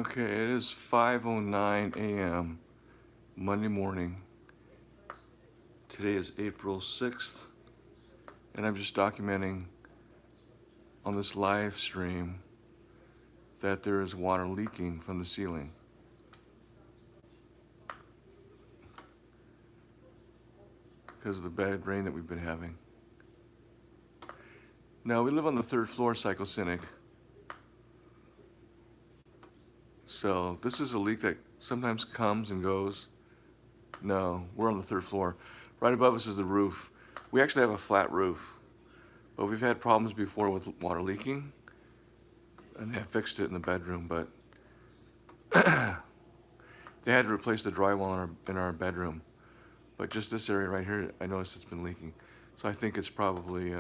Okay, it is 5:09 a.m. Monday morning. Today is April 6th, and I'm just documenting on this live stream that there is water leaking from the ceiling. Because of the bad rain that we've been having. Now, we live on the third floor, Psychosinic. So this is a leak that sometimes comes and goes. No, we're on the third floor. Right above us is the roof. We actually have a flat roof, but we've had problems before with water leaking, and they fixed it in the bedroom, but they had to replace the drywall in our bedroom. But just this area right here, I noticed it's been leaking. So I think it's probably,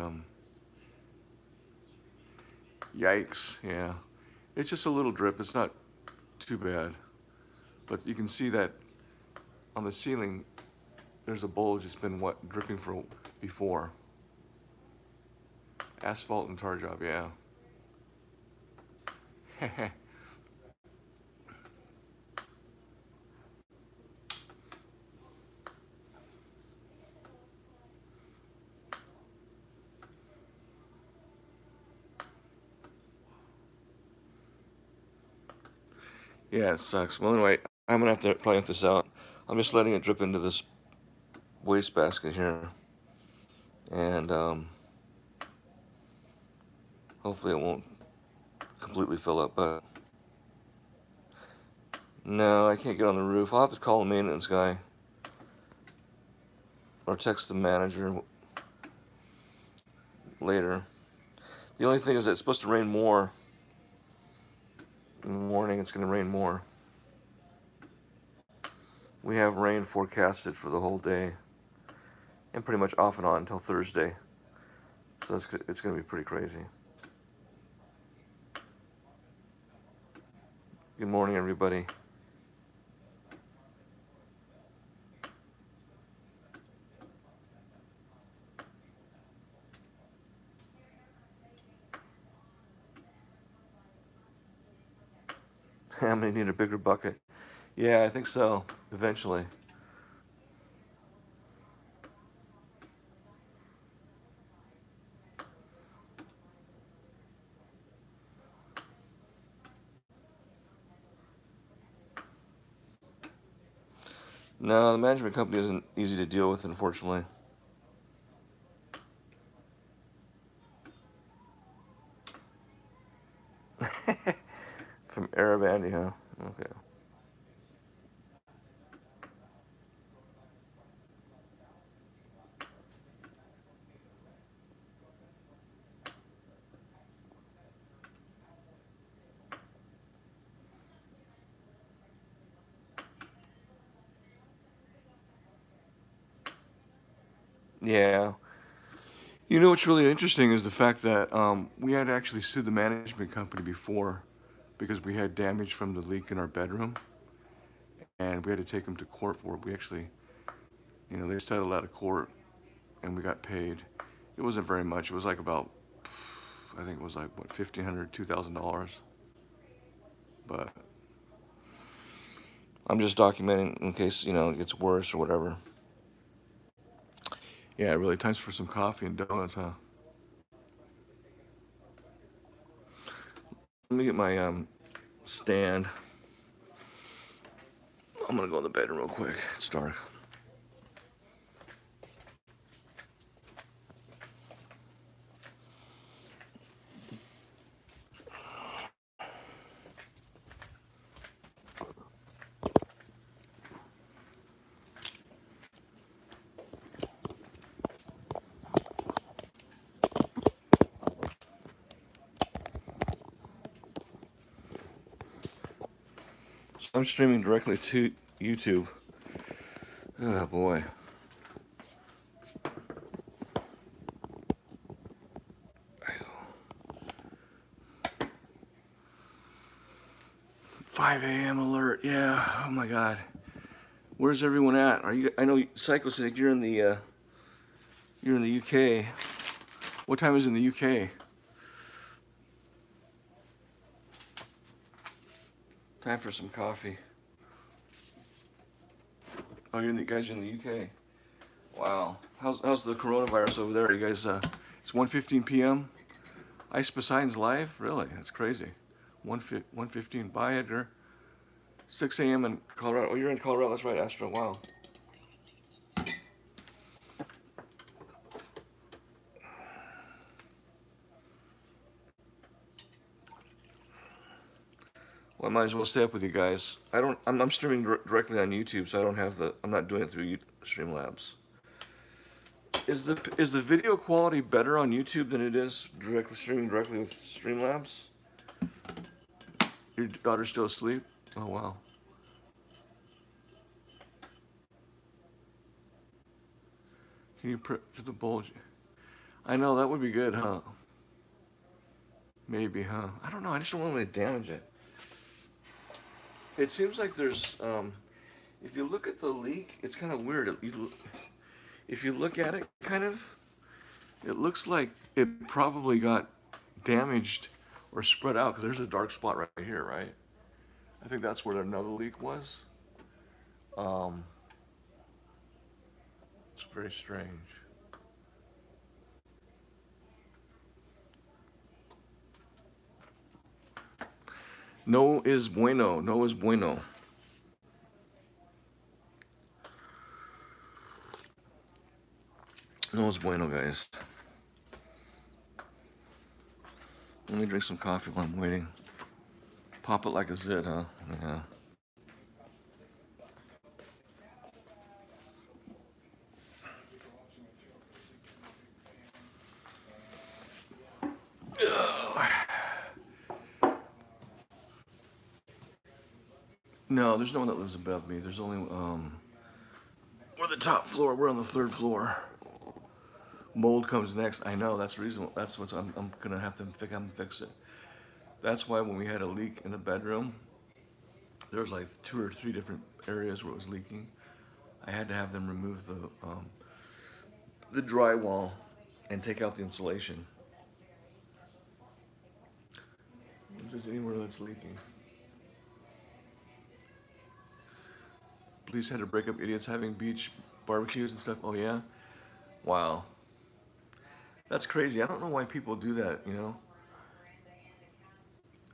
yikes, yeah. It's just a little drip, it's not too bad. But you can see that on the ceiling, there's a bulge that's been dripping for before. Asphalt and tar job, yeah. Yeah, it sucks. Well, anyway, I'm gonna have to probably empty this out. I'm just letting it drip into this waste basket here, and hopefully it won't completely fill up. But no, I can't get on the roof. I'll have to call the maintenance guy or text the manager later. The only thing is that it's supposed to rain more in the morning. It's going to rain more. We have rain forecasted for the whole day, and pretty much off and on until Thursday. So it's going to be pretty crazy. Good morning, everybody. I'm going to need a bigger bucket. Yeah, I think so, eventually. No, the management company isn't easy to deal with, unfortunately. From Arab Andy, huh? Okay. Yeah. You know what's really interesting is the fact that we had actually sued the management company before because we had damage from the leak in our bedroom, and we had to take them to court for it. We actually, they settled out of court, and we got paid. It wasn't very much. It was like about, I think it was like, what, $1,500, $2,000. But I'm just documenting in case, it gets worse or whatever. Yeah, really, time's for some coffee and donuts, huh? Let me get my stand. I'm gonna go in the bedroom real quick. It's dark. So I'm streaming directly to YouTube. Oh boy. "5 a.m. alert." Yeah. Oh my God. Where's everyone at? Are you? I know Psychosync. You're in the UK. What time is it in the UK? Time for some coffee. Oh, you're in the guys in the UK. Wow. How's the coronavirus over there? You guys, it's 1:15 p.m. Ice Poseidon's live? Really? That's crazy. 1:15. Bye, Edgar. 6 a.m. in Colorado. Oh, you're in Colorado. That's right, Astro. Wow. Well, I might as well stay up with you guys. I'm streaming directly on YouTube, so I don't have the. I'm not doing it through Streamlabs. Is the video quality better on YouTube than it is streaming directly with Streamlabs? Your daughter's still asleep? Oh wow. Can you print to the bulge? I know that would be good, huh? Maybe, huh? I don't know. I just don't want to damage it. It seems like there's, if you look at the leak, it's kind of weird. If you look at it, kind of, it looks like it probably got damaged or spread out because there's a dark spot right here, right? I think that's where another leak was. It's very strange. No es bueno. No es bueno. No es bueno, guys. Let me drink some coffee while I'm waiting. Pop it like a zit, huh? Yeah. No, there's no one that lives above me. There's only, we're the top floor. We're on the 3rd floor. Mold comes next. I know, that's reasonable. That's what I'm gonna have to fix it. That's why when we had a leak in the bedroom, there was like 2 or 3 different areas where it was leaking. I had to have them remove the drywall and take out the insulation. If there's anywhere that's leaking. Police had to break up idiots having beach barbecues and stuff. Oh yeah? Wow. That's crazy. I don't know why people do that, you know?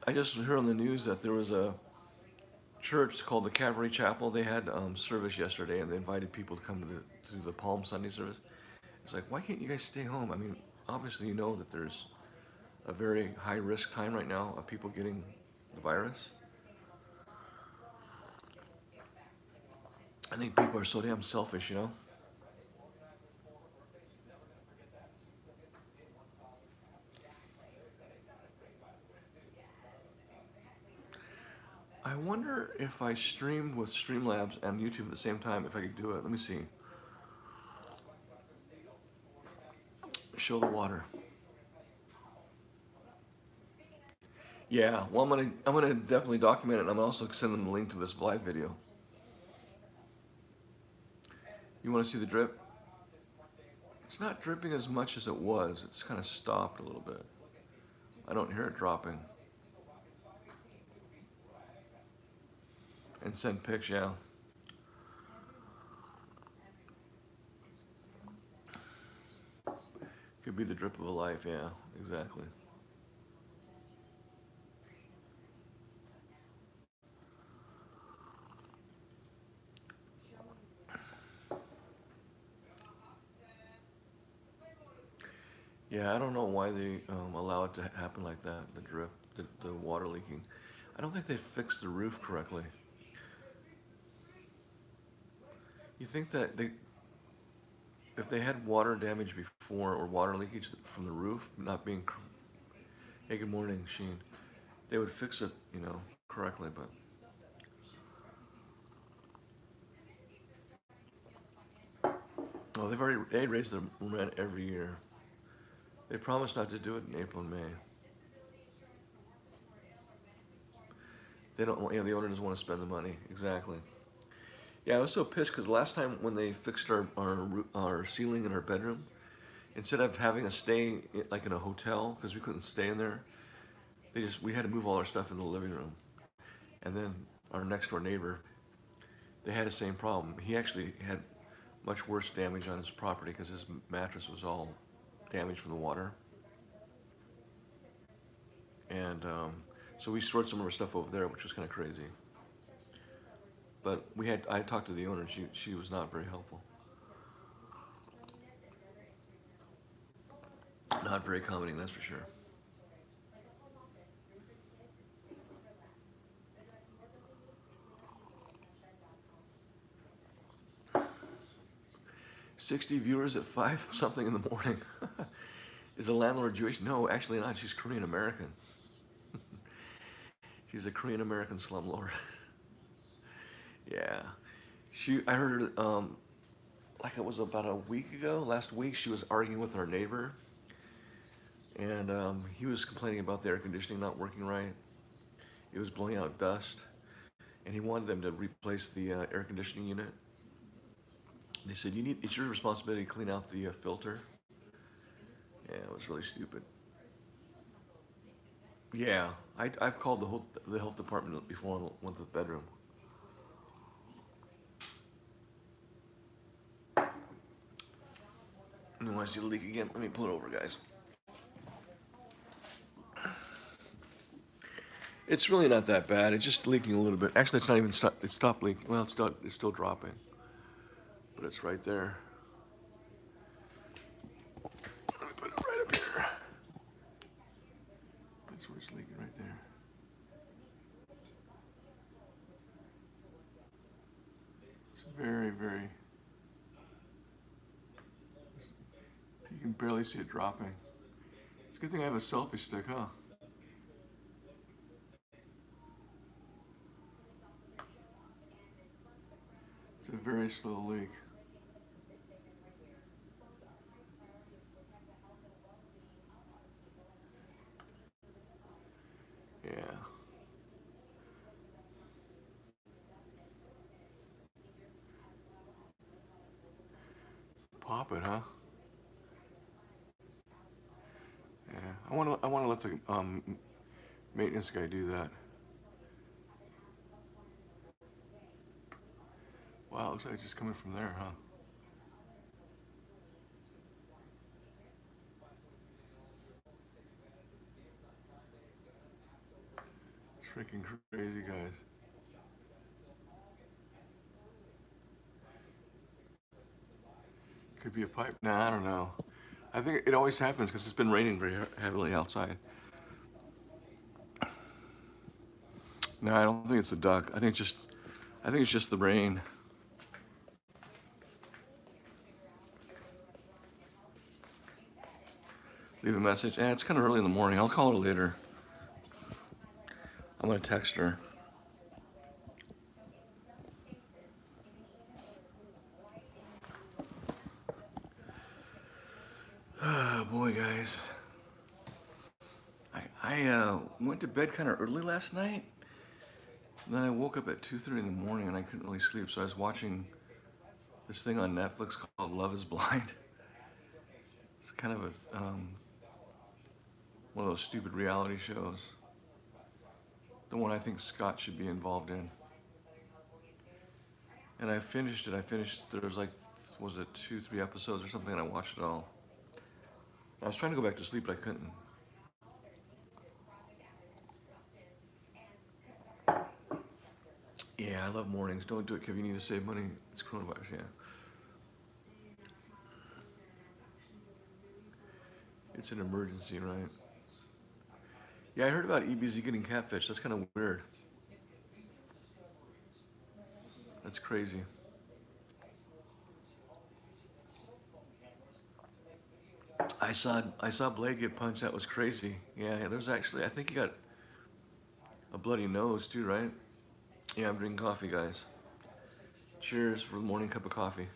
I just heard on the news that there was a church called the Calvary Chapel. They had service yesterday and they invited people to come to the Palm Sunday service. It's like, why can't you guys stay home? I mean, obviously you know that there's a very high risk time right now of people getting the virus. I think people are so damn selfish, you know? I wonder if I streamed with Streamlabs and YouTube at the same time, if I could do it. Let me see. Show the water. Yeah, well, I'm gonna definitely document it, and I'm gonna also send them the link to this live video. You want to see the drip? It's not dripping as much as it was. It's kind of stopped a little bit. I don't hear it dropping. And send pics, yeah. Could be the drip of a life, yeah, exactly. Yeah, I don't know why they allow it to happen like that, the drip, the water leaking. I don't think they fixed the roof correctly. You think that if they had water damage before or water leakage from the roof not being, hey, good morning, Sheen, they would fix it, you know, correctly, but. Oh, they raise the rent every year. They promised not to do it in April and May. They don't want, the owner doesn't want to spend the money, exactly. Yeah, I was so pissed because last time when they fixed our ceiling in our bedroom, instead of having us stay like in a hotel because we couldn't stay in there, we had to move all our stuff in the living room. And then our next door neighbor, they had the same problem. He actually had much worse damage on his property because his mattress was all damaged from the water. And so we stored some of our stuff over there, which was kind of crazy. But I talked to the owner, and she was not very helpful. Not very accommodating, that's for sure. "60 viewers at 5 something in the morning." Is the landlord Jewish? No, actually not. She's Korean American. She's a Korean American slumlord. Yeah. I heard her, like it was about a week ago, last week, she was arguing with our neighbor. And he was complaining about the air conditioning not working right. It was blowing out dust. And he wanted them to replace the air conditioning unit. They said, it's your responsibility to clean out the filter. Yeah, it was really stupid. Yeah, I've called the health department before and went to the bedroom. You want to see the leak again? Let me pull it over, guys. It's really not that bad. It's just leaking a little bit. Actually, it's not even stopped. It stopped leaking. Well, it's still dropping, but it's right there. Let me put it right up here. That's where it's leaking, right there. It's very, very. You can barely see it dropping. It's a good thing I have a selfie stick, huh? It's a very slow leak. Yeah. Pop it, huh? Yeah. I want to let the maintenance guy do that. Wow, looks like it's just coming from there, huh? It's freaking crazy, guys. Could be a pipe. Nah, I don't know. I think it always happens because it's been raining very heavily outside. No, I don't think it's the duck. I think it's just the rain. Leave a message. It's kind of early in the morning. I'll call her later. I'm gonna text her. Oh boy, guys. I went to bed kind of early last night. And then I woke up at 2:30 in the morning and I couldn't really sleep. So I was watching this thing on Netflix called Love Is Blind. It's kind of one of those stupid reality shows. The one I think Scott should be involved in. And I finished it. There was like, was it 2, 3 episodes or something, and I watched it all. I was trying to go back to sleep, but I couldn't. Yeah, I love mornings. Don't do it, Kev. You need to save money. It's coronavirus, yeah. It's an emergency, right? Yeah, I heard about EBZ getting catfish. That's kind of weird. That's crazy. I saw Blade get punched. That was crazy. Yeah, there's actually, I think he got a bloody nose too, right? Yeah, I'm drinking coffee, guys. Cheers for the morning cup of coffee.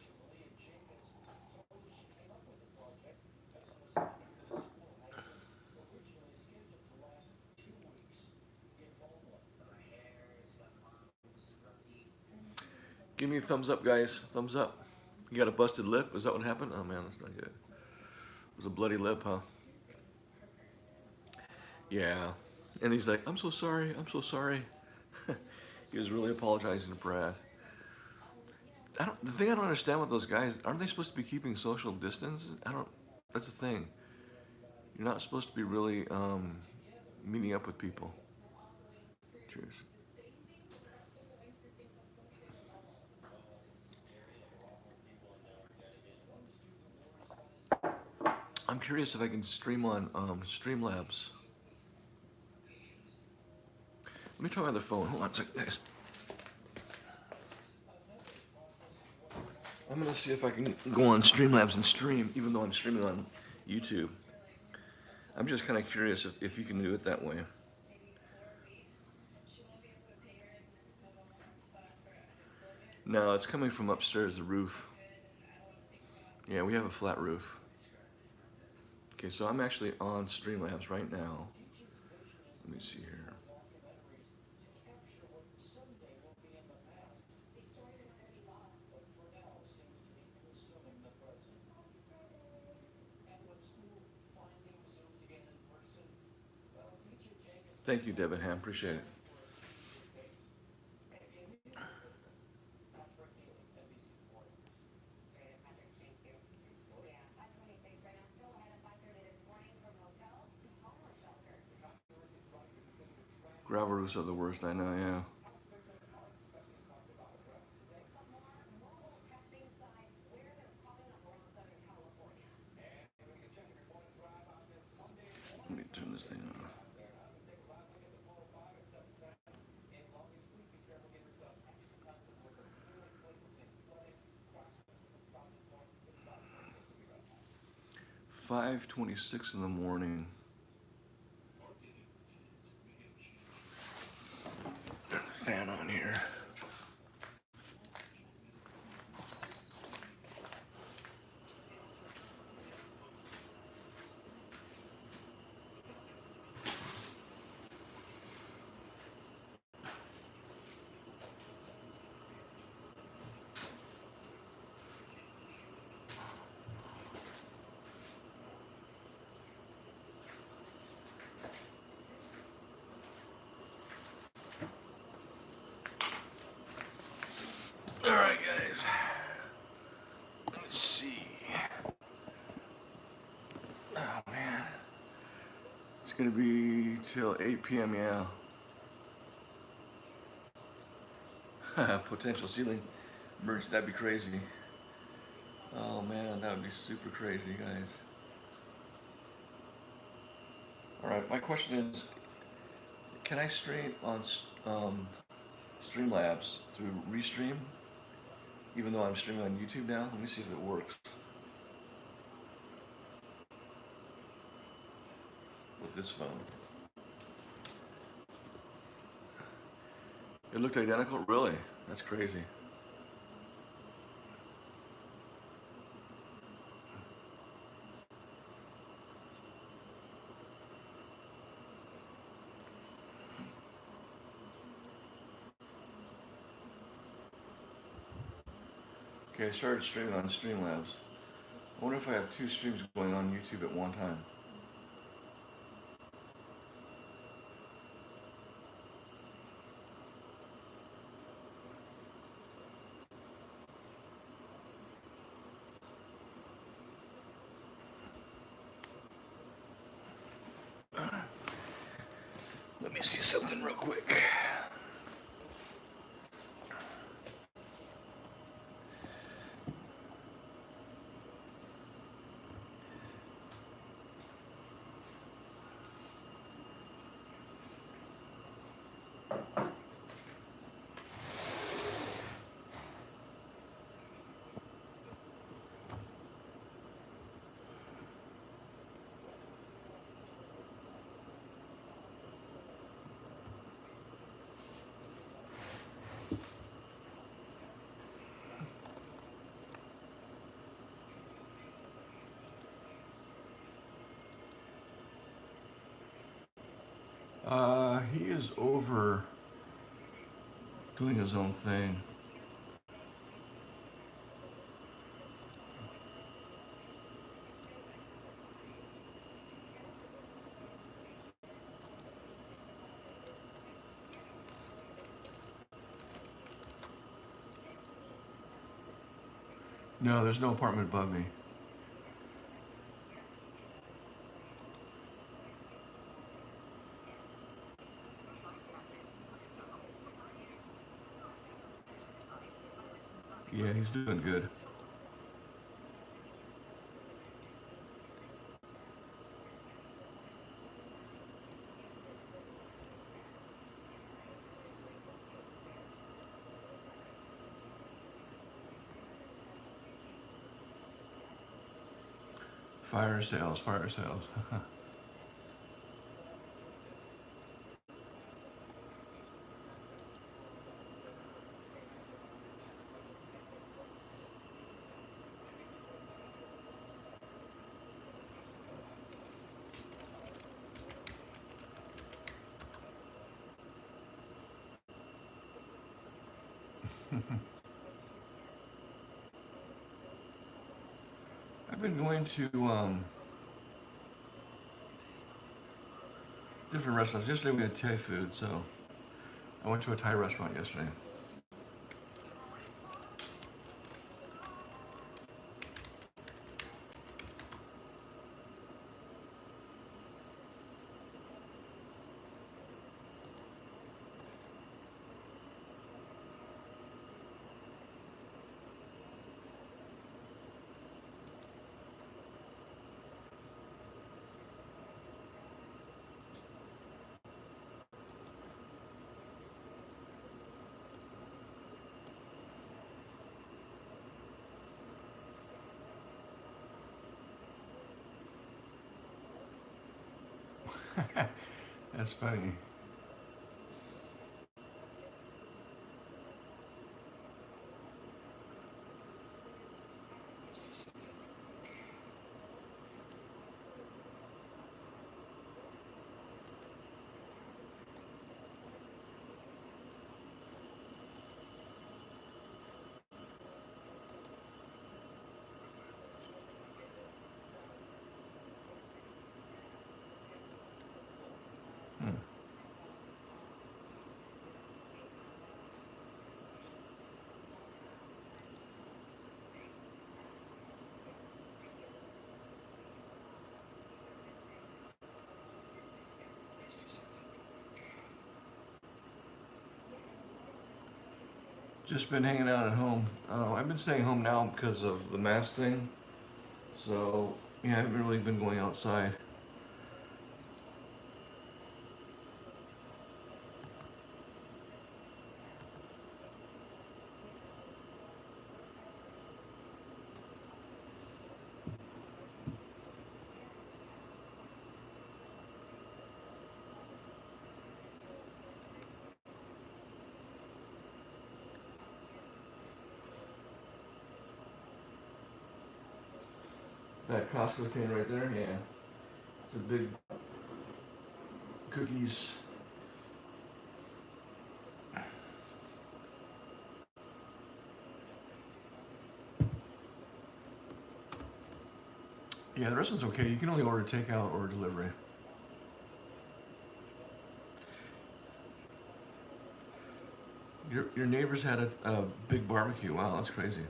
Give me a thumbs up, guys. Thumbs up. You got a busted lip? Is that what happened? Oh man, that's not good. It was a bloody lip, huh? Yeah. And he's like, I'm so sorry. I'm so sorry. He was really apologizing to Brad. The thing I don't understand with those guys, aren't they supposed to be keeping social distance? I don't. That's the thing. You're not supposed to be really meeting up with people. Cheers. I'm curious if I can stream on Streamlabs. Let me try my other phone. Hold on a second, guys. I'm gonna see if I can go on Streamlabs and stream, even though I'm streaming on YouTube. I'm just kind of curious if you can do it that way. No, it's coming from upstairs, the roof. Yeah, we have a flat roof. Okay, so I'm actually on Streamlabs right now. Let me see here. Thank you, Devin Ham. Appreciate it. Gravel roofs are the worst, I know, yeah. Let me turn this thing on. $5:26 in the morning. Turn the fan on here. All right, guys. Let's see. Oh, man. It's going to be till 8 p.m., yeah. Potential ceiling merge, that'd be crazy. Oh, man, that would be super crazy, guys. All right, my question is, can I stream on Streamlabs through Restream? Even though I'm streaming on YouTube now, let me see if it works. With this phone. It looked identical? Really? That's crazy. Okay, I started streaming on Streamlabs. I wonder if I have two streams going on YouTube at one time. Let me see something real quick. He is over doing his own thing. No, there's no apartment above me. Yeah, he's doing good. Fire sales, fire sales. I've been going to different restaurants. Yesterday we had Thai food, so I went to a Thai restaurant yesterday. That's funny. Hmm. Just been hanging out at home. I've been staying home now because of the mask thing. So yeah, I haven't really been going outside. That Costco thing right there, yeah. It's a big cookies. Yeah, the restaurant's okay. You can only order takeout or delivery. Your neighbors had a big barbecue. Wow, that's crazy.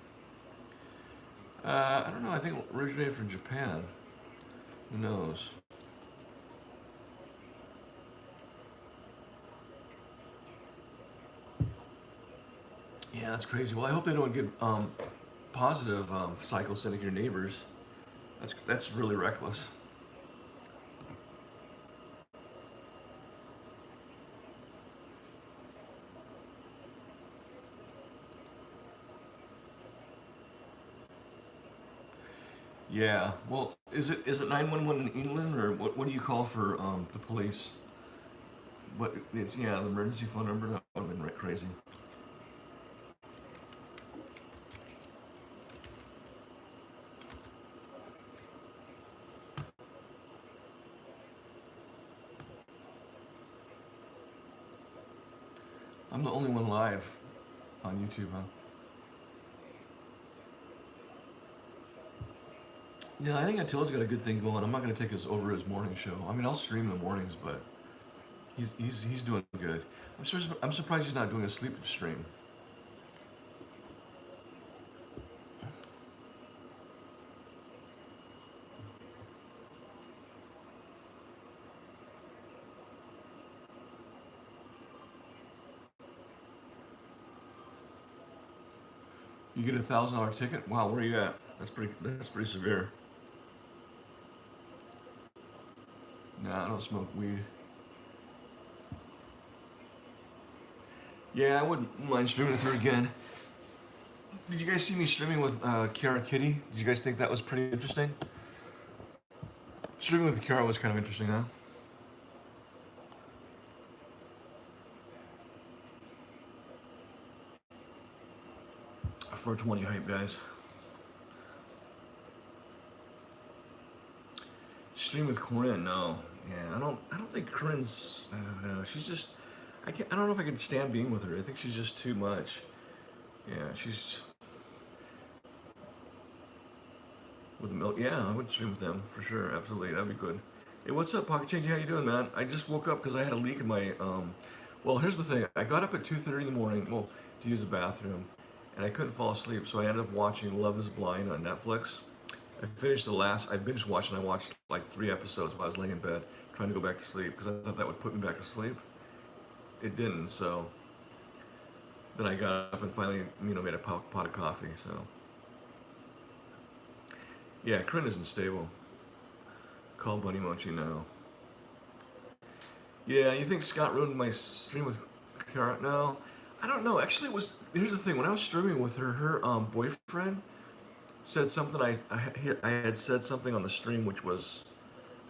I don't know. I think it originated from Japan. Who knows? Yeah, that's crazy. Well, I hope they don't get positive cycles sending your neighbors. That's really reckless. Yeah. Well, is it 911 in England or what do you call for the police? But it's yeah the emergency phone number. That would have been crazy. I'm the only one live on YouTube, huh? Yeah, I think Attila's got a good thing going. I'm not going to take us over his morning show. I mean, I'll stream in the mornings, but he's doing good. I'm surprised he's not doing a sleep stream. You get $1,000 ticket? Wow, where are you at? That's pretty severe. Nah, I don't smoke weed. Yeah, I wouldn't mind streaming with her again. Did you guys see me streaming with Kiara Kitty? Did you guys think that was pretty interesting? Streaming with Kiara was kind of interesting, huh? 420 hype, guys. Stream with Corinne? No. Yeah, I don't think Corinne's. I don't know. She's just. I don't know if I could stand being with her. I think she's just too much. Yeah, she's with the milk. Yeah, I would stream with them for sure. Absolutely, that'd be good. Hey, what's up, Pocket Change? How you doing, man? I just woke up because I had a leak in my. Well, here's the thing. I got up at 2:30 in the morning. Well, to use the bathroom, and I couldn't fall asleep, so I ended up watching Love Is Blind on Netflix. I finished I binge watched, and I watched like 3 episodes while I was laying in bed trying to go back to sleep because I thought that would put me back to sleep. It didn't, so then I got up and finally, made a pot of coffee. So yeah, Corinne isn't stable. Call Bunny Mochi now. Yeah, you think Scott ruined my stream with Kara? No, I don't know. Actually, here's the thing. When I was streaming with her, her boyfriend said something. I had said something on the stream, which was,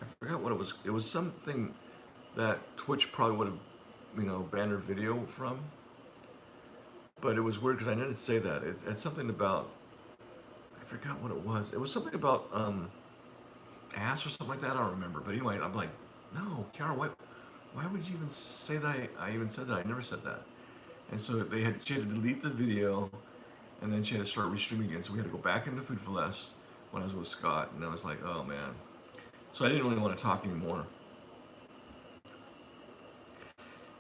I forgot what it was. It was something that Twitch probably would have, banned her video from. But it was weird because I didn't say that. It had something about, I forgot what it was. It was something about ass or something like that. I don't remember. But anyway, I'm like, no, Kiara, why would you even say that? I even said that. I never said that. And so she had to delete the video, and then she had to start restreaming again. So we had to go back into Food for Less when I was with Scott, and I was like, oh man. So I didn't really want to talk anymore.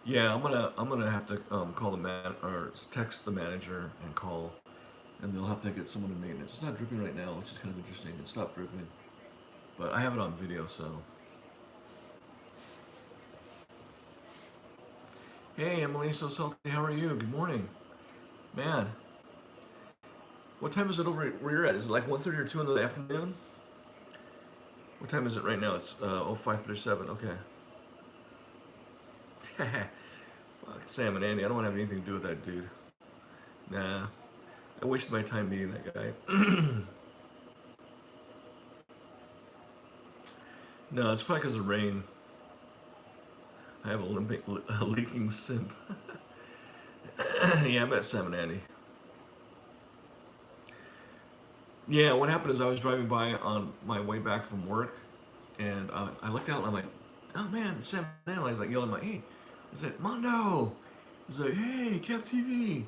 Yeah, I'm gonna have to call the man or text the manager and call, and they'll have to get someone to maintenance. It's not dripping right now, which is kind of interesting. It stopped dripping, but I have it on video, so. Hey, Emily, so salty. How are you? Good morning, man. What time is it over where you're at? Is it like 1:30 or 2 in the afternoon? What time is it right now? It's 05:37. Okay. Fuck, Sam and Andy. I don't want to have anything to do with that dude. Nah. I wasted my time meeting that guy. No, it's probably because of rain. I have a leaking simp. Yeah, I met Sam and Andy. Yeah, what happened is I was driving by on my way back from work, and I looked out and I'm like, oh man, it's Sam and Andy. I was like yelling, like, hey, I said, Mondo. He's like, hey, KevTV.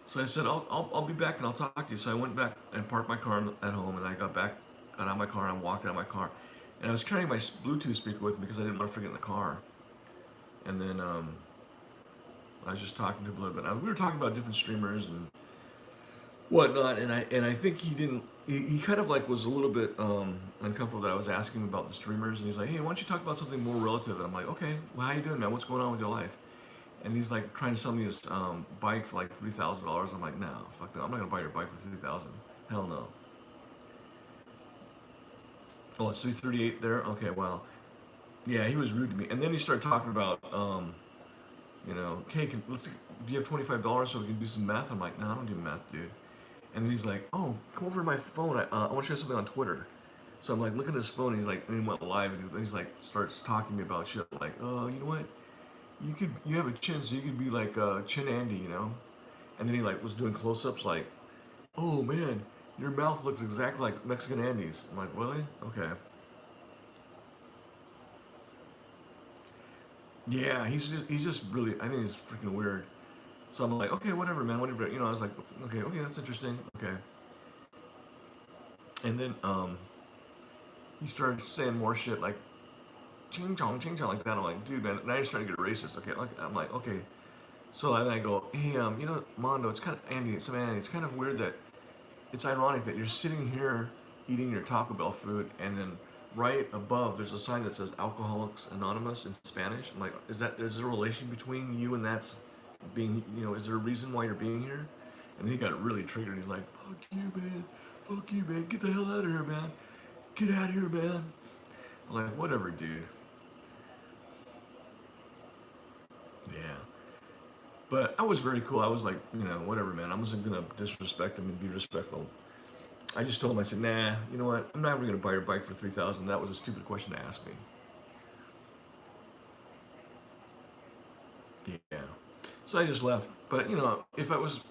So I said, I'll be back and I'll talk to you. So I went back and parked my car at home, and I got out of my car and I walked out of my car, and I was carrying my Bluetooth speaker with me because I didn't want to forget in the car. And then I was just talking to him a little bit. We were talking about different streamers and whatnot, and I think he didn't. He kind of like was a little bit uncomfortable that I was asking him about the streamers, and he's like, "Hey, why don't you talk about something more relative?" And I'm like, "Okay, well, how you doing, man? What's going on with your life?" And he's like trying to sell me his bike for like $3,000. I'm like, "No, fuck no, I'm not gonna buy your bike for $3,000. Hell no." Oh, it's 338 there. Okay, well, yeah, he was rude to me, and then he started talking about "Hey, do you have $25 so we can do some math?" I'm like, "No, I don't do math, dude." And then he's like, "Oh, come over to my phone. I want to share something on Twitter." So I'm like, looking at his phone. And he's like, and he went live, and he's like, starts talking to me about shit. Like, "Oh, you know what? You have a chin, so you could be like Chin Andy. And then he like was doing close-ups, like, "Oh man, your mouth looks exactly like Mexican Andy's." I'm like, "Really? Okay." Yeah, he's just really. I think he's freaking weird. So I'm like, okay, whatever, man, whatever. I was like, okay, that's interesting. Okay. And then he started saying more shit like ching chong like that. I'm like, dude, man, now you're starting to get racist. Okay, I'm like, okay. So then I go, hey, Mondo, it's kind of Andy, it's kind of weird that it's ironic that you're sitting here eating your Taco Bell food, and then right above there's a sign that says Alcoholics Anonymous in Spanish. I'm like, is there a relation between you and that's being, is there a reason why you're being here? And then he got really triggered. He's like, fuck you, man, get the hell out of here, man, get out of here, man. I'm like, whatever, dude. Yeah. But I was very cool. I was like, whatever, man. I wasn't gonna disrespect him and be respectful. I just told him, I said, nah, you know what? I'm never gonna buy your bike for 3,000. That was a stupid question to ask me. Yeah. So I just left. But if I was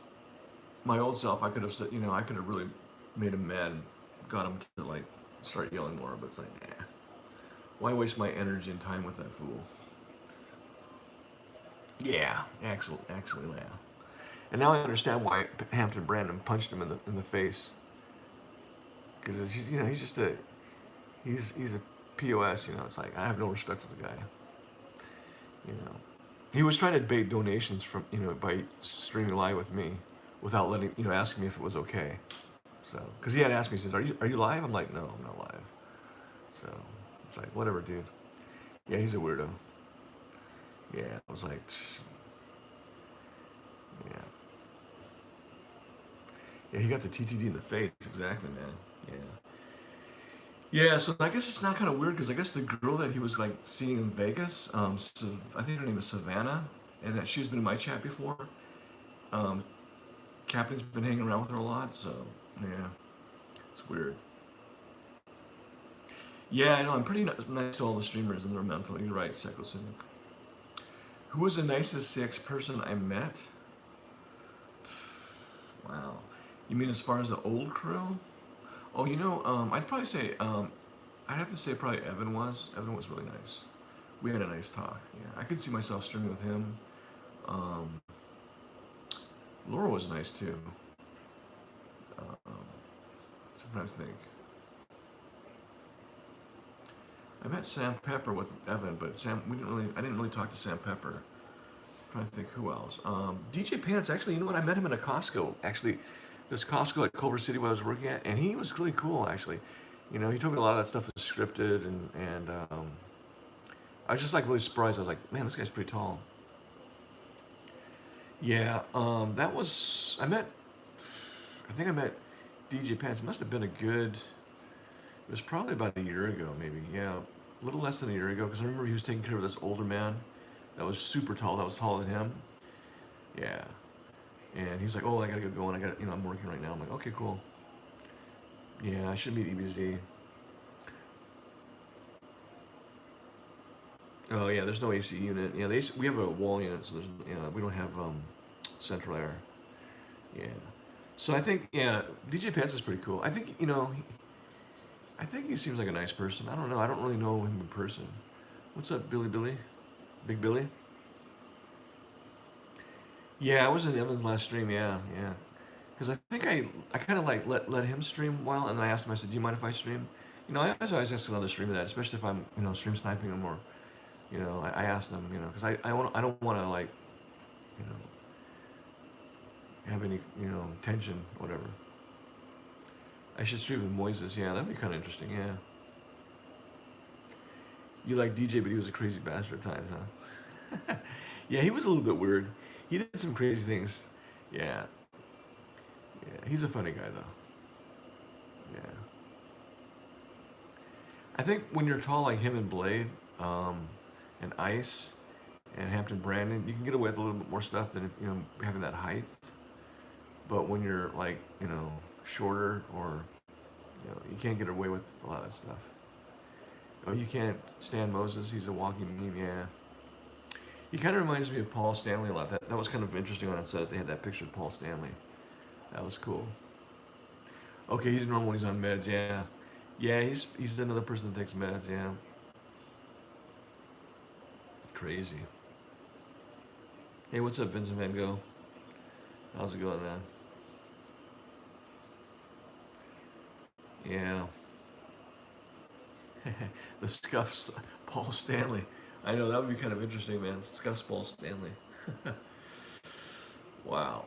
my old self, I could have said, I could have really made him mad and got him to like start yelling more. But it's like, nah. Why waste my energy and time with that fool? Yeah, actually, yeah. And now I understand why Hampton Brandon punched him in the face. Because he's just he's a POS. It's like I have no respect for the guy. You know, he was trying to bait donations from by streaming live with me, without letting asking me if it was okay. So because he had asked me, he says, "Are you live?" I'm like, "No, I'm not live." So it's like, whatever, dude. Yeah, he's a weirdo. Yeah, I was like, yeah. Yeah, he got the TTD in the face. Exactly, man. Yeah. Yeah, so I guess it's not kind of weird because I guess the girl that he was like seeing in Vegas, I think her name is Savannah, and that she's been in my chat before. Um, Captain's been hanging around with her a lot, so yeah, it's weird. Yeah, I know. I'm pretty nice to all the streamers and their mental. You're right, Sekosinic. Who was the nicest CX person I met? Wow. You mean as far as the old crew? Oh, I'd probably say, I'd have to say probably Evan was. Evan was really nice. We had a nice talk. Yeah, I could see myself streaming with him. Um, Laura was nice too. Um, Sometimes think. I met Sam Pepper with Evan, but I didn't really talk to Sam Pepper. I'm trying to think who else. DJ Pants, actually, you know what? I met him in a Costco. Actually, this Costco at Culver City where I was working at, and he was really cool. Actually, he told me a lot of that stuff was scripted, and I was just like really surprised. I was like, man, this guy's pretty tall. Yeah, that was I met. I think I met DJ Pants. It must have been a good. It was probably about a year ago, maybe. Yeah, a little less than a year ago, because I remember he was taking care of this older man that was super tall. That was taller than him. Yeah, and he's like, "Oh, I gotta get going. I'm working right now." I'm like, "Okay, cool." Yeah, I should meet EBZ. Oh yeah, there's no AC unit. Yeah, we have a wall unit, so we don't have central air. Yeah. So I think DJ Pants is pretty cool. I think I think he seems like a nice person. I don't know. I don't really know him in person. What's up, Billy? Big Billy? Yeah, I was in Evan's last stream. Yeah, yeah. Because I think I kind of like let him stream a while, and I asked him. I said, "Do you mind if I stream?" I always ask another streamer that, especially if I'm stream sniping him or I asked them because I don't want to like you know have any tension whatever. I should stream with Moises. Yeah, that'd be kind of interesting. Yeah. You like DJ, but he was a crazy bastard at times, huh? Yeah, he was a little bit weird. He did some crazy things. Yeah. Yeah, he's a funny guy though. Yeah. I think when you're tall like him and Blade, and Ice, and Hampton Brandon, you can get away with a little bit more stuff than if having that height. But when you're like shorter or you can't get away with a lot of that stuff. Oh, you can't stand Moses. He's a walking meme. Yeah. He kind of reminds me of Paul Stanley a lot. That was kind of interesting on that set. They had that picture of Paul Stanley. That was cool. Okay, he's normal when he's on meds. Yeah. Yeah, he's another person that takes meds. Yeah. Crazy. Hey, what's up, Vincent Van Gogh? How's it going, man? Yeah. The scuffs Paul Stanley. I know that would be kind of interesting, man. Scuffs Paul Stanley. Wow.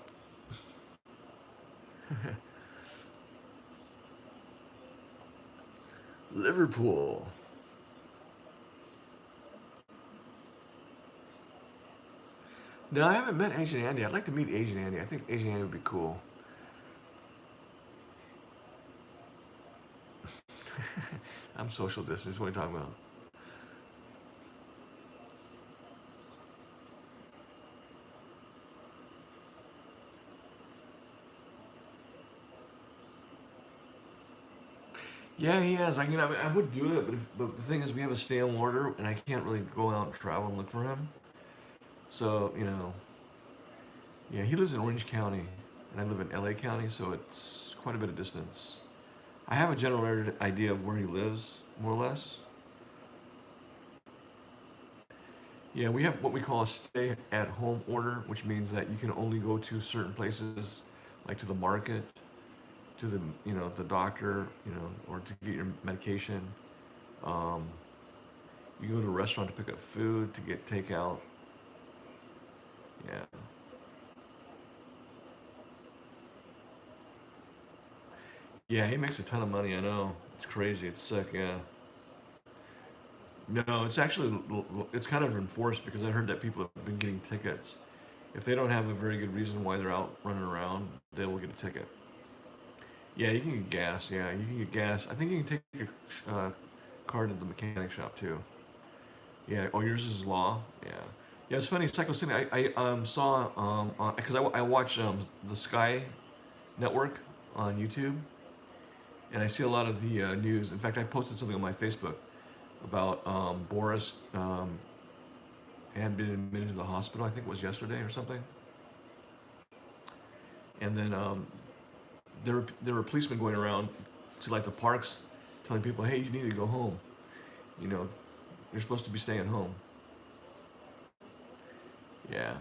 Liverpool. No, I haven't met Asian Andy. I'd like to meet Asian Andy. I think Asian Andy would be cool. I'm social distance. What are you talking about? Yeah, he has. I would do it, but the thing is, we have a stay-home order, and I can't really go out and travel and look for him. So, yeah, he lives in Orange County, and I live in LA County, so it's quite a bit of distance. I have a general idea of where he lives, more or less. Yeah, we have what we call a stay-at-home order, which means that you can only go to certain places, like to the market, to the doctor, or to get your medication. Um, you can go to a restaurant to pick up food, to get takeout. Yeah. Yeah, he makes a ton of money. I know. It's crazy. It's sick. Yeah. No, it's actually it's kind of enforced because I heard that people have been getting tickets. If they don't have a very good reason why they're out running around, they will get a ticket. Yeah, you can get gas. Yeah, you can get gas. I think you can take your car to the mechanic shop too. Yeah. Oh, yours is law. Yeah. Yeah, it's funny. Psycho City. I saw because I watch the Sky Network on YouTube, and I see a lot of the news. In fact, I posted something on my Facebook about Boris had been admitted to the hospital. I think it was yesterday or something. And then there were policemen going around to like the parks, telling people, "Hey, you need to go home. You know, you're supposed to be staying home." Yeah,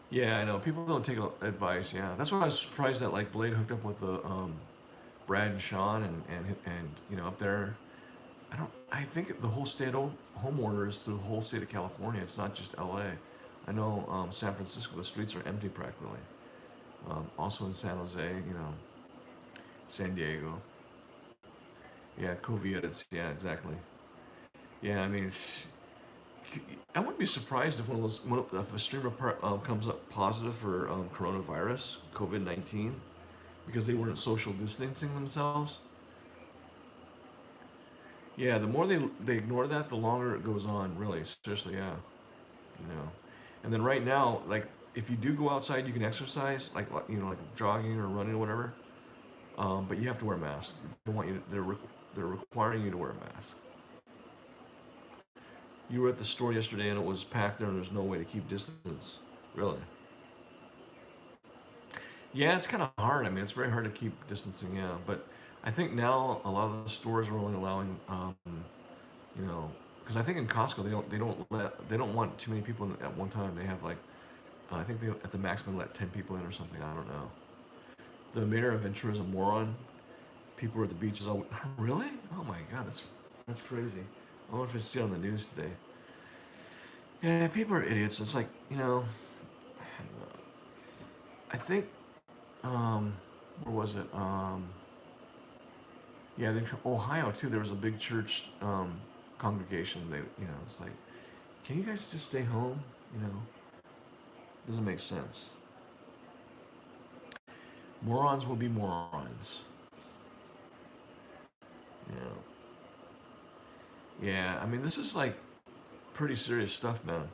yeah, I know. People don't take advice. Yeah, that's why I was surprised that like Blade hooked up with the Brad and Sean and up there. I think the whole home order is through the whole state of California. It's not just L.A. I know San Francisco, the streets are empty practically. Also in San Jose, San Diego. Yeah, Coviettes. Yeah, exactly. Yeah, I mean, I wouldn't be surprised if if a streamer comes up positive for coronavirus, COVID-19, because they weren't social distancing themselves. Yeah, the more they ignore that, the longer it goes on. Really, seriously, yeah. You know, and then right now, like if you do go outside, you can exercise, like jogging or running or whatever. But you have to wear a mask. They want you. They're requiring you to wear a mask. You were at the store yesterday and it was packed there, and there's no way to keep distance. Really? Yeah, it's kind of hard. I mean, it's very hard to keep distancing. Yeah, but I think now a lot of the stores are only allowing, you know, because I think in Costco they don't want too many people at one time. They have like I think they at the maximum let 10 people in or something. I don't know. The mayor of Ventura is a moron. People are at the beaches all really? Oh my god, that's crazy. I wonder if it's still on the news today. Yeah, people are idiots. It's like I think where was it? Yeah, I think Ohio too. There was a big church congregation. It's like, can you guys just stay home? Doesn't make sense. Morons will be morons. Yeah. I mean, this is like pretty serious stuff, man.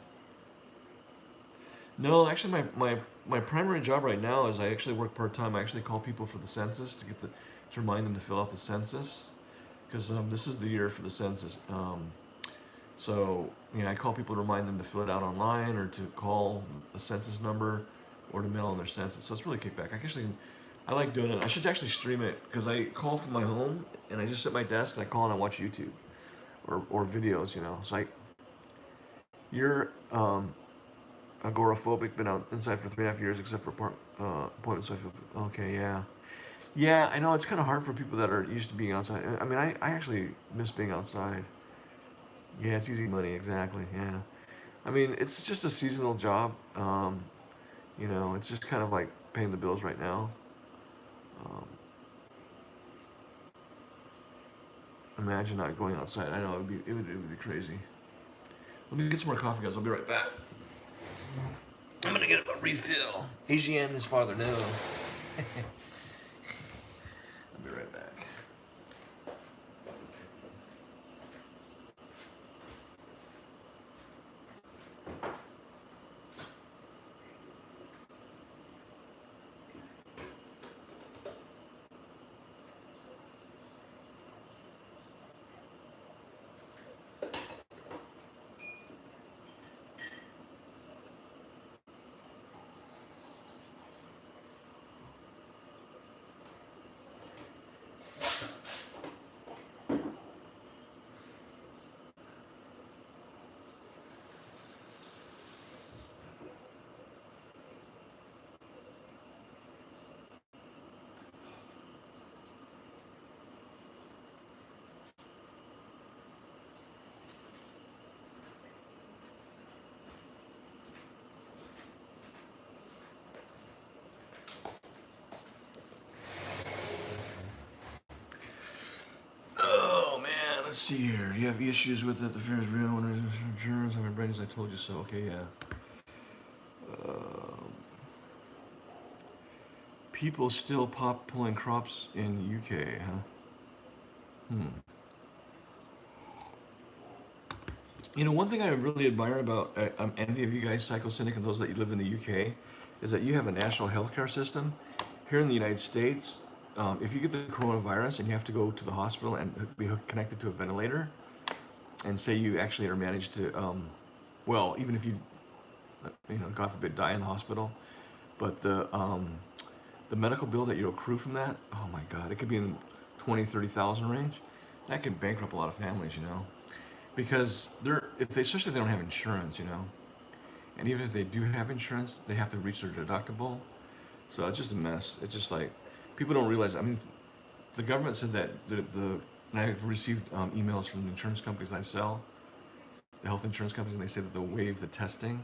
No, actually, my primary job right now is I actually work part time. I actually call people for the census to remind them to fill out the census because this is the year for the census. So I call people to remind them to fill it out online or to call the census number or to mail in their census. So it's really kickback. I like doing it. I should actually stream it because I call from my home and I just sit at my desk and I call and I watch YouTube or videos. So you're agoraphobic, been out inside for 3.5 years except for appointments. So I feel okay. Yeah, yeah. I know it's kind of hard for people that are used to being outside. I mean, I actually miss being outside. Yeah, it's easy money. Exactly. Yeah. I mean, it's just a seasonal job. It's just kind of like paying the bills right now. Um, Imagine not going outside. I know it would be crazy. Let me get some more coffee, guys. I'll be right back. I'm gonna get a refill. Asian is farther. No. I'll be right back. see here. Do you have issues with it? The fear is real. Insurance. I'm brains. I told you so. Okay, yeah. People still pulling crops in UK, huh? You know, one thing I really admire about, I'm envy of you guys, Psychocynic, and those that live in the UK, is that you have a national healthcare system. Here in the United States, if you get the coronavirus and you have to go to the hospital and be connected to a ventilator, and say you actually are managed to, well, even if you, God forbid, die in the hospital, but the medical bill that you accrue from that, oh my God, it could be in 20, 30,000 range. That could bankrupt a lot of families, because especially if they don't have insurance, and even if they do have insurance, they have to reach their deductible. So it's just a mess. It's just like, people don't realize, I mean, the government said that and I've received emails from the insurance companies I sell, the health insurance companies, and they say that they'll waive the testing.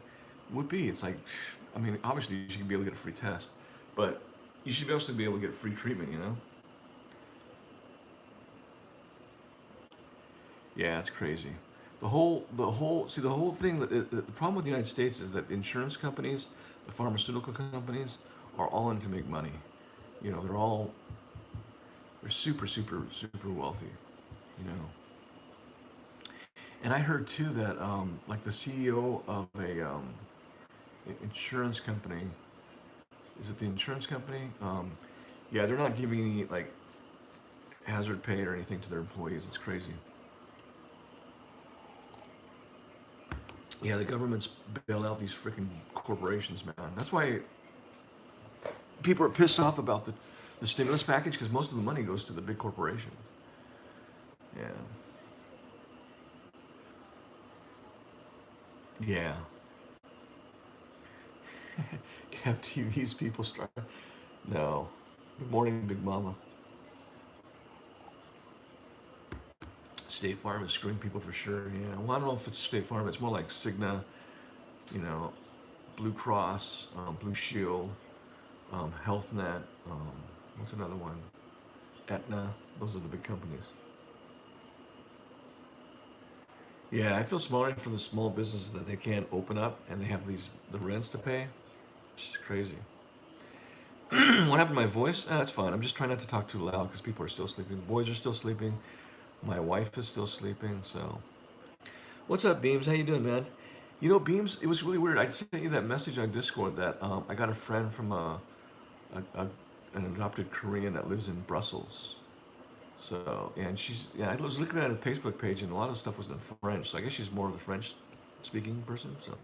It's like, I mean, obviously you should be able to get a free test, but you should also be able to get free treatment, Yeah, it's crazy. The whole thing, the problem with the United States is that the insurance companies, the pharmaceutical companies, are all in to make money. They're super, super, super wealthy, you know. And I heard too that, like the CEO of a insurance company, is it the insurance company? Yeah, they're not giving any like hazard pay or anything to their employees. It's crazy. Yeah, the government's bailed out these freaking corporations, man. That's why people are pissed off about the stimulus package, because most of the money goes to the big corporations. Yeah. Yeah. KevTV's people start. No. Good morning, Big Mama. State Farm is screwing people for sure. Yeah. Well, I don't know if it's State Farm. It's more like Cigna, you know, Blue Cross, Blue Shield, Health Net. What's another one? Aetna. Those are the big companies. Yeah, I feel sorry for the small businesses that they can't open up and they have the rents to pay. It's just crazy. What happened to my voice? It's fine. I'm just trying not to talk too loud because people are still sleeping. The boys are still sleeping. My wife is still sleeping. So, what's up, Beams? How you doing, man? You know, Beams. It was really weird. I sent you that message on Discord that I got a friend from an adopted Korean that lives in Brussels. So, and I was looking at her Facebook page, and a lot of stuff was in French. So I guess she's more of the French-speaking person. So,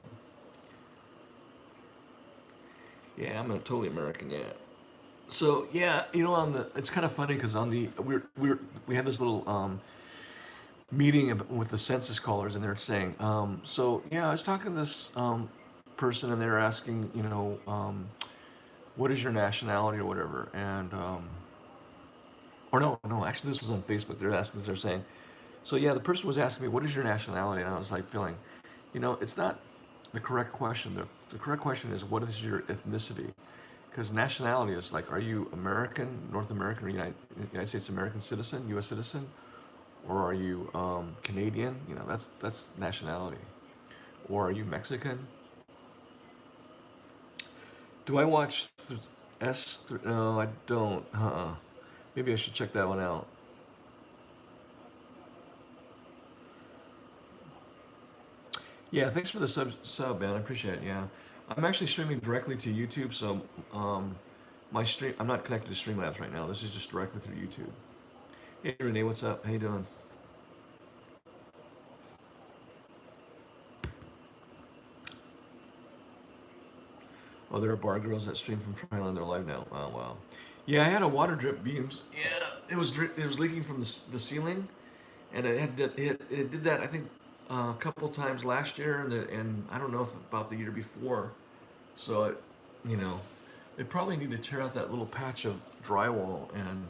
yeah, I'm a totally American. Yeah. So yeah, it's kind of funny because we had this little meeting with the census callers, and they're saying, so yeah, I was talking to this person, and they're asking, what is your nationality or whatever, and or no, actually this was on Facebook. They're saying, so yeah, the person was asking me, what is your nationality, and I was like feeling, it's not the correct question. The correct question is, what is your ethnicity? Because nationality is like, are you American, North American, or United States American citizen, U.S. citizen, or are you Canadian? That's nationality. Or are you Mexican? Do I watch No, I don't. Maybe I should check that one out. Yeah, thanks for the sub, man. I appreciate it. Yeah, I'm actually streaming directly to YouTube, so I'm not connected to Streamlabs right now. This is just directly through YouTube. Hey Renee, what's up? How you doing? Oh, there are bar girls that stream from Thailand. They're live now. Oh wow. Yeah, I had a water drip Beams. Yeah, it was leaking from the ceiling, and it did that. I think a couple times last year, and I don't know if about the year before. So you know, they probably need to tear out that little patch of drywall and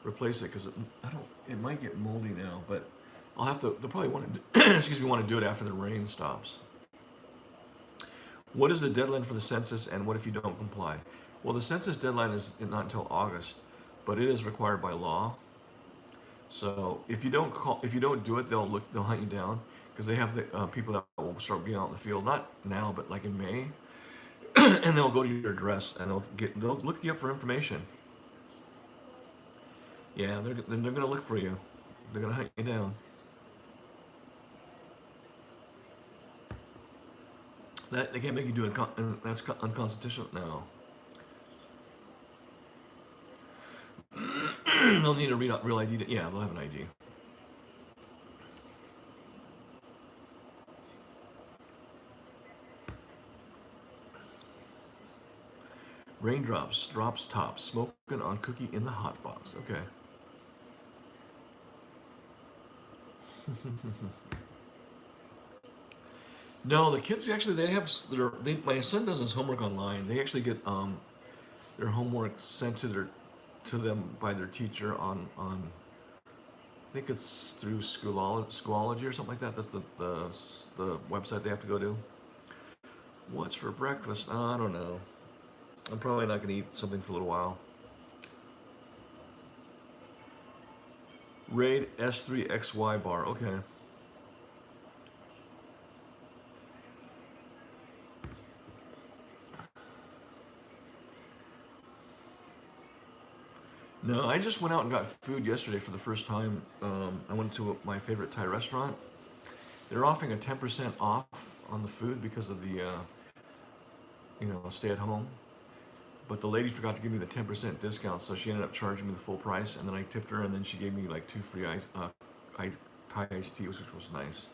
replace it because I don't. It might get moldy now, but I'll have to. They'll probably want to. Excuse me, want to do it after the rain stops. What is the deadline for the census, and what if you don't comply? Well, the census deadline is not until August, but it is required by law. So if you don't do it, they'll hunt you down because they have the people that will start being out in the field, not now, but like in May, and they'll go to your address and they'll look you up for information. Yeah, they're gonna look for you. They're gonna hunt you down. That they can't make you do it. That's unconstitutional. No, they'll need a real ID. Yeah, they'll have an ID. Raindrops, drops, tops, smoking on cookie in the hot box. Okay. No, the kids actually they have my son does his homework online. They actually get their homework sent to them by their teacher on I think it's through Schoology or something like that. That's the website they have to go to. What's for breakfast? I don't know. I'm probably not gonna eat something for a little while. Raid S3XY bar. Okay. No, I just went out and got food yesterday for the first time. I went to my favorite Thai restaurant. They're offering a 10% off on the food because of the stay at home. But the lady forgot to give me the 10% discount, so she ended up charging me the full price. And then I tipped her, and then she gave me like 2 free Thai iced tea, which was nice.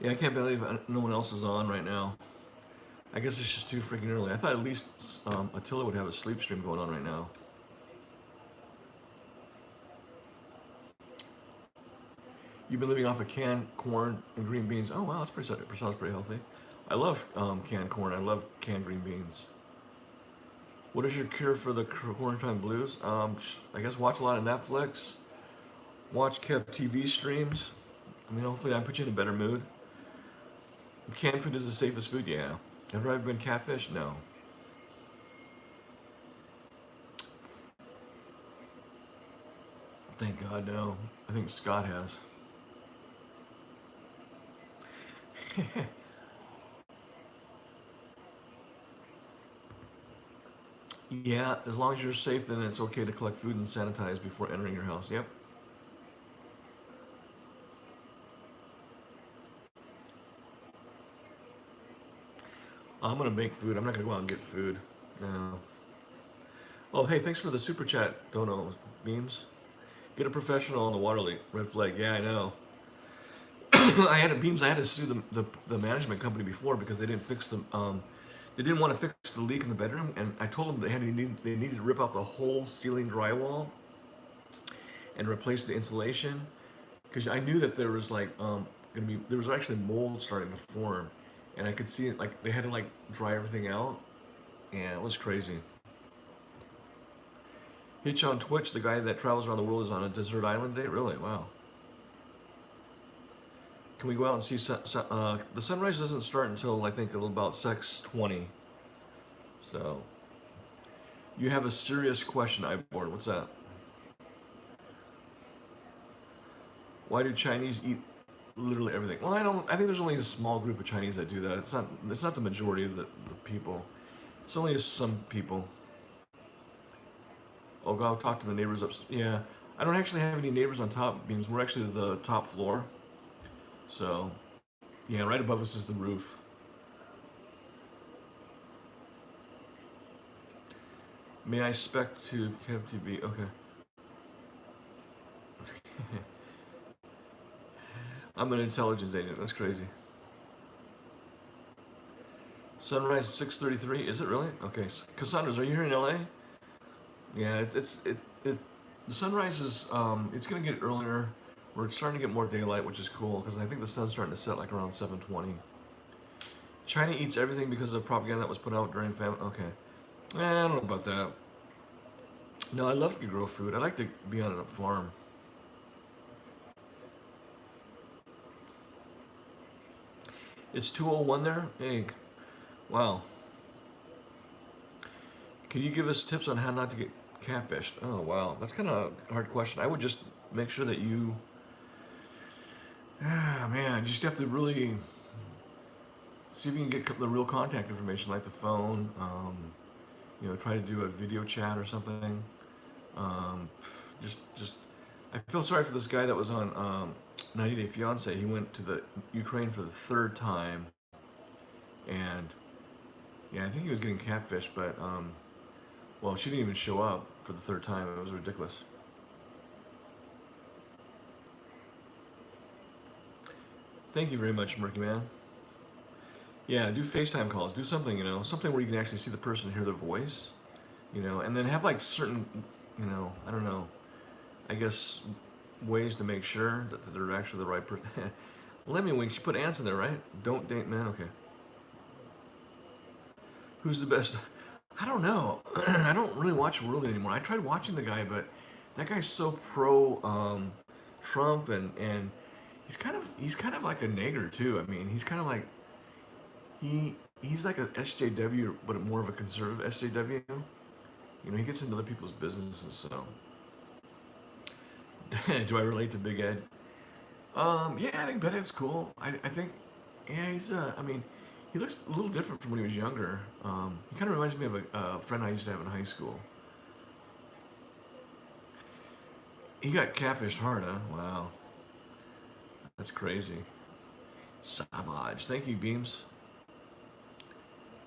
Yeah, I can't believe no one else is on right now. I guess it's just too freaking early. I thought at least Attila would have a sleep stream going on right now. You've been living off of canned corn and green beans. Oh wow, sounds pretty healthy. I love canned corn. I love canned green beans. What is your cure for the quarantine blues? I guess watch a lot of Netflix. Watch KevTV streams. I mean, hopefully that puts you in a better mood. Canned food is the safest food, yeah. Have I ever been catfish? No. Thank God, no. I think Scott has. Yeah, as long as you're safe, then it's okay to collect food and sanitize before entering your house. Yep. I'm gonna make food. I'm not gonna go out and get food. No. Oh, hey, thanks for the super chat, Dono Beams. Get a professional on the water leak. Red flag. Yeah, I know. I had to sue the management company before because they didn't fix the they didn't want to fix the leak in the bedroom, and I told them they needed to rip out the whole ceiling drywall and replace the insulation because I knew that there was like gonna be there was actually mold starting to form, and I could see it like they had to like dry everything out, and it was crazy. Hitch on Twitch, the guy that travels around the world is on a desert island date. Really? Wow. Can we go out and see the sunrise doesn't start until I think about 6:20. So you have a serious question, Ivor. What's that? Why do Chinese eat literally everything? Well, I don't. I think there's only a small group of Chinese that do that. It's not. It's not the majority of the people. It's only some people. Oh, go talk to the neighbors upstairs. Yeah, I don't actually have any neighbors on top beams. We're actually the top floor. So, yeah, right above us is the roof. May I spec to KevTV? Okay. I'm an intelligence agent. That's crazy. Sunrise 6:33. Is it really? Okay. Cassandra's, are you here in LA? Yeah, the sunrise is it's gonna get earlier. We're starting to get more daylight, which is cool because I think the sun's starting to set like around 7:20. China eats everything because of propaganda that was put out during famine. Okay, I don't know about that. No, I love to grow food. I like to be on a farm. It's 2:01 there. Hey, wow. Can you give us tips on how not to get catfished? Oh, wow. That's kind of a hard question. I would just make sure that you, man, you just have to really see if you can get the real contact information, like the phone. Try to do a video chat or something. Um, just, I feel sorry for this guy that was on 90 Day Fiance. He went to the Ukraine for the third time, and yeah, I think he was getting catfished, but well, she didn't even show up for the third time. It was ridiculous. Thank you very much, Murky Man. Yeah, do FaceTime calls. Do something, something where you can actually see the person and hear their voice, and then have like certain, I don't know, I guess ways to make sure that they're actually the right person. Let me wink. She put ants in there, right? Don't date men. Okay. Who's the best? I don't know. I don't really watch World anymore. I tried watching the guy, but that guy's so pro Trump, and he's kind of like a nigger too. I mean, he's kind of like he's like a SJW, but more of a conservative SJW. He gets into other people's businesses. So, do I relate to Big Ed? Yeah, I think Big Ed's cool. I think, yeah, he's. I mean, he looks a little different from when he was younger. He kind of reminds me of a friend I used to have in high school. He got catfished hard, huh? Wow, that's crazy. Savage. Thank you, Beams.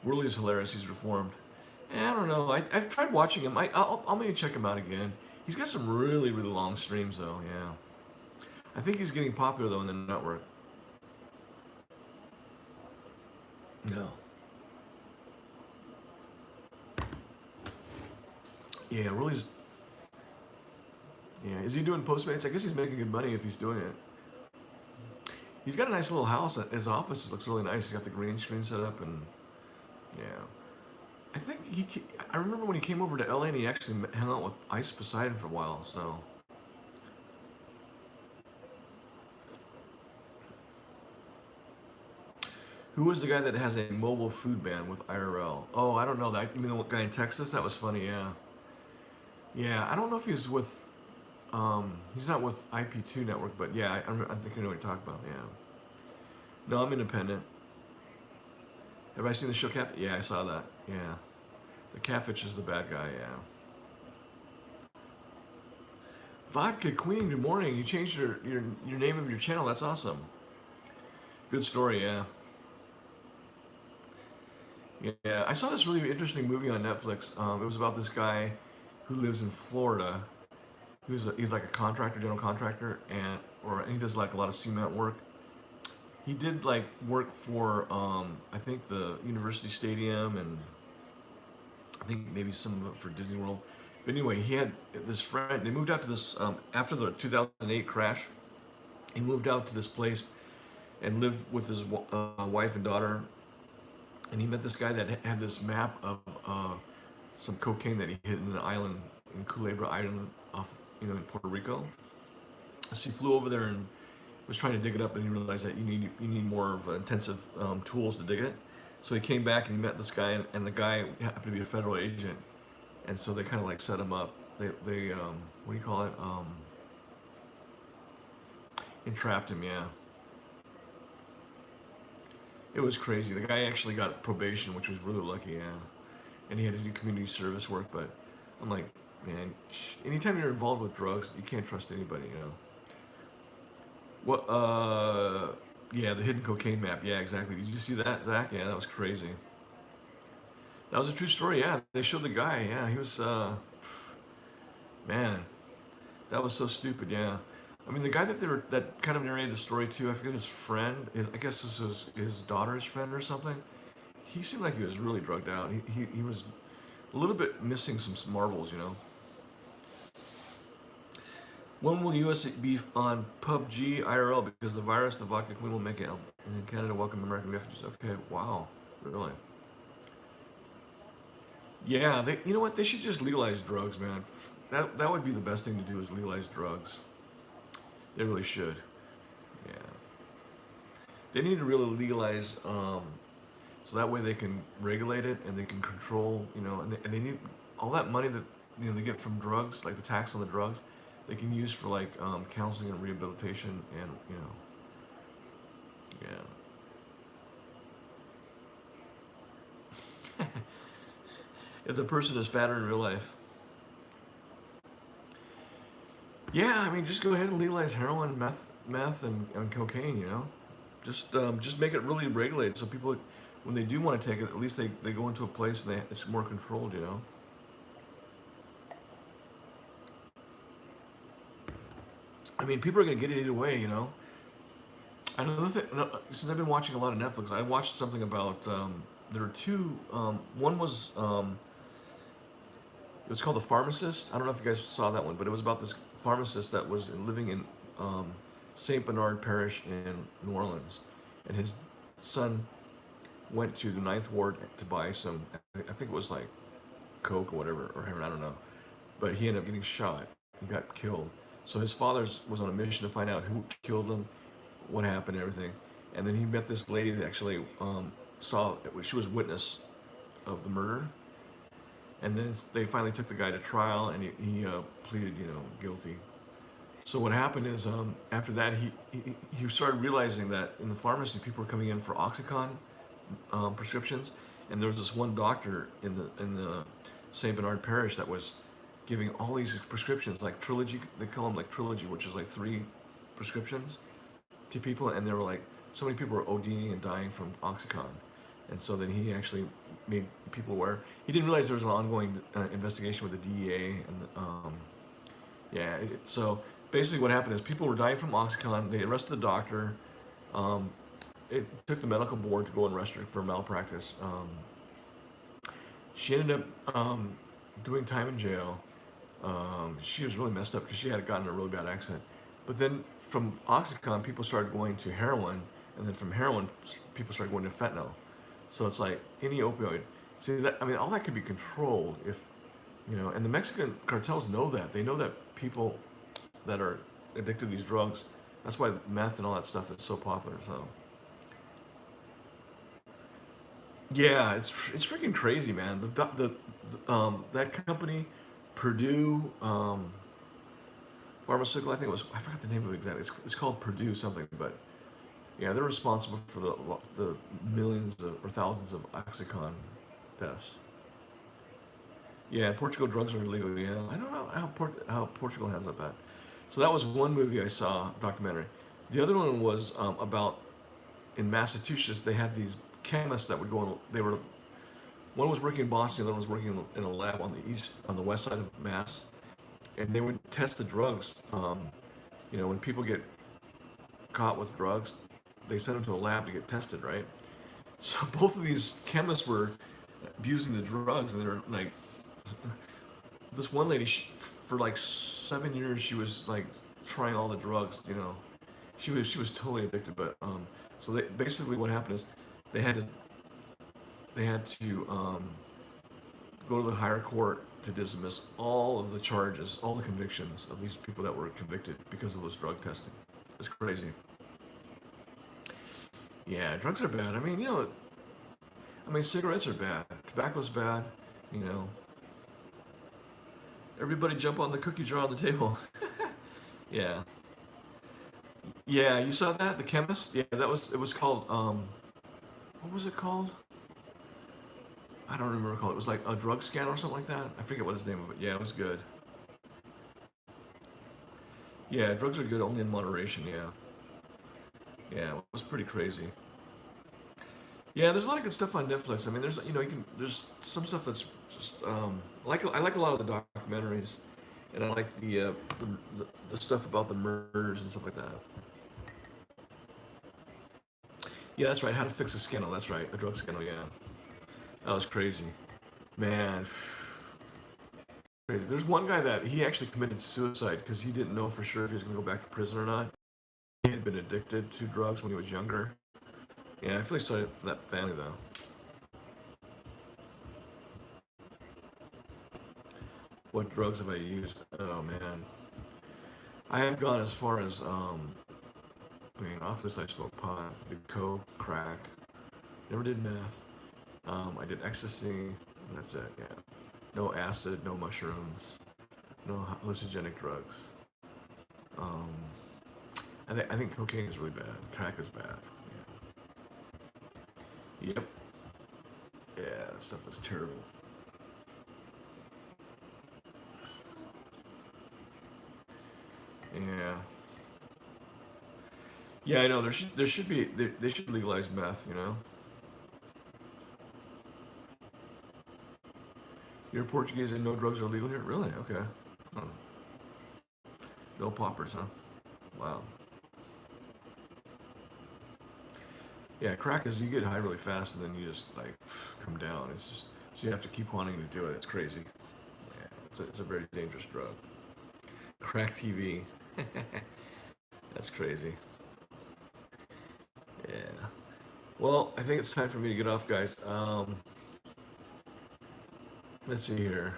Worley's hilarious. He's reformed. I don't know. I've tried watching him. I'll maybe check him out again. He's got some really, really long streams, though. Yeah. I think he's getting popular, though, in the network. No. Yeah, Worley's. Yeah. Is he doing Postmates? I guess he's making good money if he's doing it. He's got a nice little house. His office looks really nice. He's got the green screen set up, and yeah. I think I remember when he came over to LA and he actually hung out with Ice Poseidon for a while. So. Who was the guy that has a mobile food ban with IRL? Oh, I don't know that. You mean the guy in Texas? That was funny. Yeah. Yeah. I don't know if he's with. He's not with IP2 network, but yeah, I think I know what you're talking about. Yeah. No, I'm independent. Have I seen the show Cap? Yeah, I saw that. Yeah. The catfish is the bad guy, yeah. Vodka Queen, good morning. You changed your name of your channel. That's awesome. Good story, yeah. Yeah, I saw this really interesting movie on Netflix. It was about this guy who lives in Florida. He's like a contractor, general contractor, and he does like a lot of cement work. He did like work for I think the University Stadium, and I think maybe some of it for Disney World. But anyway, he had this friend. They moved out to this after the 2008 crash. He moved out to this place and lived with his wife and daughter. And he met this guy that had this map of some cocaine that he hid in an island in Culebra Island off, in Puerto Rico. So he flew over there and was trying to dig it up, and he realized that you need more of intensive tools to dig it. So he came back and he met this guy, and the guy happened to be a federal agent, and so they kind of like set him up. They what do you call it? Entrapped him. Yeah. It was crazy. The guy actually got probation, which was really lucky. Yeah, and he had to do community service work. But I'm like, man, anytime you're involved with drugs, you can't trust anybody. What? Yeah, the hidden cocaine map. Yeah, exactly. Did you see that, Zach? Yeah, that was crazy. That was a true story. Yeah, they showed the guy. Yeah, he was. Man, that was so stupid. Yeah, I mean the guy that kind of narrated the story too. I forget his friend. I guess this was his daughter's friend or something. He seemed like he was really drugged out. He was a little bit missing some marbles. When will US be on PUBG IRL? Because the virus, the vodka queen will make it. And in Canada, welcome American refugees. Okay, wow, really? Yeah, you know what? They should just legalize drugs, man. that would be the best thing to do is legalize drugs. They really should. Yeah. They need to really legalize, so that way they can regulate it and they can control, and they need all that money that they get from drugs, like the tax on the drugs, they can use for like counseling and rehabilitation and yeah. If the person is fatter in real life. Yeah, I mean, just go ahead and legalize heroin, meth, and cocaine. Just make it really regulated so people, when they do want to take it, at least they go into a place and it's more controlled. I mean, people are gonna get it either way. Another thing, since I've been watching a lot of Netflix, I watched something about. There are two. One was. It was called The Pharmacist. I don't know if you guys saw that one, but it was about this pharmacist that was living in Saint Bernard Parish in New Orleans, and his son went to the Ninth Ward to buy some. I think it was like coke or whatever, or heroin. I don't know, but he ended up getting shot. He got killed. So his father was on a mission to find out who killed him, what happened, everything. And then he met this lady that actually saw that she was witness of the murder. And then they finally took the guy to trial, and he pleaded, guilty. So what happened is after that he started realizing that in the pharmacy people were coming in for OxyContin prescriptions, and there was this one doctor in the Saint Bernard Parish that was giving all these prescriptions, like trilogy. They call them like trilogy, which is like 3 prescriptions to people, and they were like, so many people were ODing and dying from OxyContin. And so then he actually made people aware. He didn't realize there was an ongoing investigation with the DEA, and so basically what happened is people were dying from OxyContin. They arrested the doctor. It took the medical board to go and arrest her for malpractice. She ended up doing time in jail. She was really messed up because she had gotten in a really bad accident. But then from OxyContin, people started going to heroin, and then from heroin, people started going to fentanyl. So it's like any opioid. See that? I mean, all that could be controlled if, and the Mexican cartels know that. They know that people that are addicted to these drugs. That's why meth and all that stuff is so popular. So. Yeah, it's freaking crazy, man. That company, Purdue Pharmaceutical, I think I forgot the name of it exactly. It's called Purdue something, but yeah, they're responsible for the millions or thousands of OxyContin deaths. Yeah, in Portugal drugs are illegal. Yeah, I don't know how Portugal has that bad. So that was one movie I saw, documentary. The other one was about in Massachusetts. They had these chemists that would go on. One was working in Boston, the other was working in a lab on the west side of Mass, and they would test the drugs. When people get caught with drugs, they send them to a lab to get tested, right? So both of these chemists were abusing the drugs, and they were like, this one lady, for like 7 years, she was like trying all the drugs. She was totally addicted. But so basically what happened is they had to go to the higher court to dismiss all of the charges, all the convictions of these people that were convicted because of this drug testing. It's crazy. Yeah, drugs are bad. I mean, cigarettes are bad. Tobacco's bad. Everybody jump on the cookie jar on the table. Yeah. Yeah, you saw that? The Chemist? Yeah, it was called, what was it called? I don't remember what it called. It was like a drug scan or something like that. I forget what his name of it. Yeah, it was good. Yeah, drugs are good only in moderation, yeah. Yeah, it was pretty crazy. Yeah, there's a lot of good stuff on Netflix. I mean, there's some stuff that's just I like a lot of the documentaries, and I like the stuff about the murders and stuff like that. Yeah, that's right. How to Fix a Scandal. That's right. A drug scandal. Yeah, that was crazy, man. Crazy. There's one guy that he actually committed suicide because he didn't know for sure if he was going to go back to prison or not. He had been addicted to drugs when he was younger. Yeah, I feel sorry for that family though. What drugs have I used? Oh man, I have gone as far as I mean, off this I smoked pot, did coke, crack, never did meth. I did ecstasy, and that's it. Yeah, no acid, no mushrooms, no hallucinogenic drugs. Um, I think cocaine is really bad. Crack is bad. Yeah. Yep. Yeah, that stuff is terrible. Yeah. Yeah, I know. There should be they should legalize meth. You know. You're Portuguese and no drugs are legal here. Really? Okay. Huh. No poppers, huh? Wow. Yeah, crack is you get high really fast and then you just like come down. It's just so you have to keep wanting to do it. It's crazy. Yeah, it's a very dangerous drug. Crack TV. That's crazy. Yeah. Well, I think it's time for me to get off, guys. Let's see here.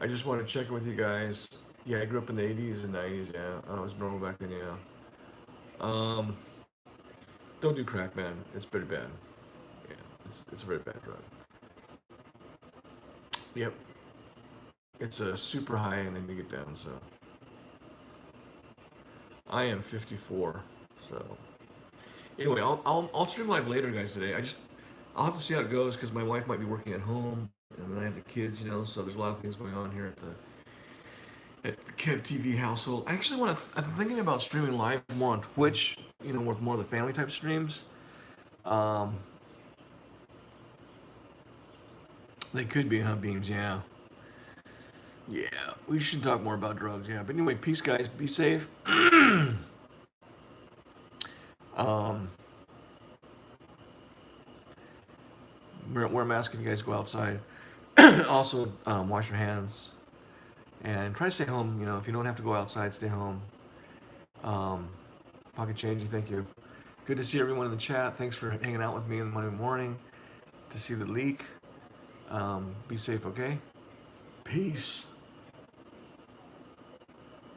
I just want to check in with you guys. Yeah, I grew up in the 80s and 90s. Yeah, I was normal back then. Yeah. Um, don't do crack, man. It's pretty bad. Yeah, it's a very bad drug. Yep. It's a super high and then you get down. So I am 54. So anyway, I'll stream live later, guys. Today, I'll have to see how it goes because my wife might be working at home, and then I have the kids, you know. So there's a lot of things going on here at the KevTV household. I actually want to. I'm thinking about streaming live more on Twitch, you know, with more of the family type streams. Um, they could be, huh, Beams? Yeah. Yeah, we should talk more about drugs. Yeah, but anyway, peace, guys. Be safe. um, wear a mask if you guys go outside. Also, wash your hands and try to stay home. You know, if you don't have to go outside, stay home. Pocket changey, thank you. Good to see everyone in the chat. Thanks for hanging out with me on Monday morning to see the leak. Be safe, okay? Peace.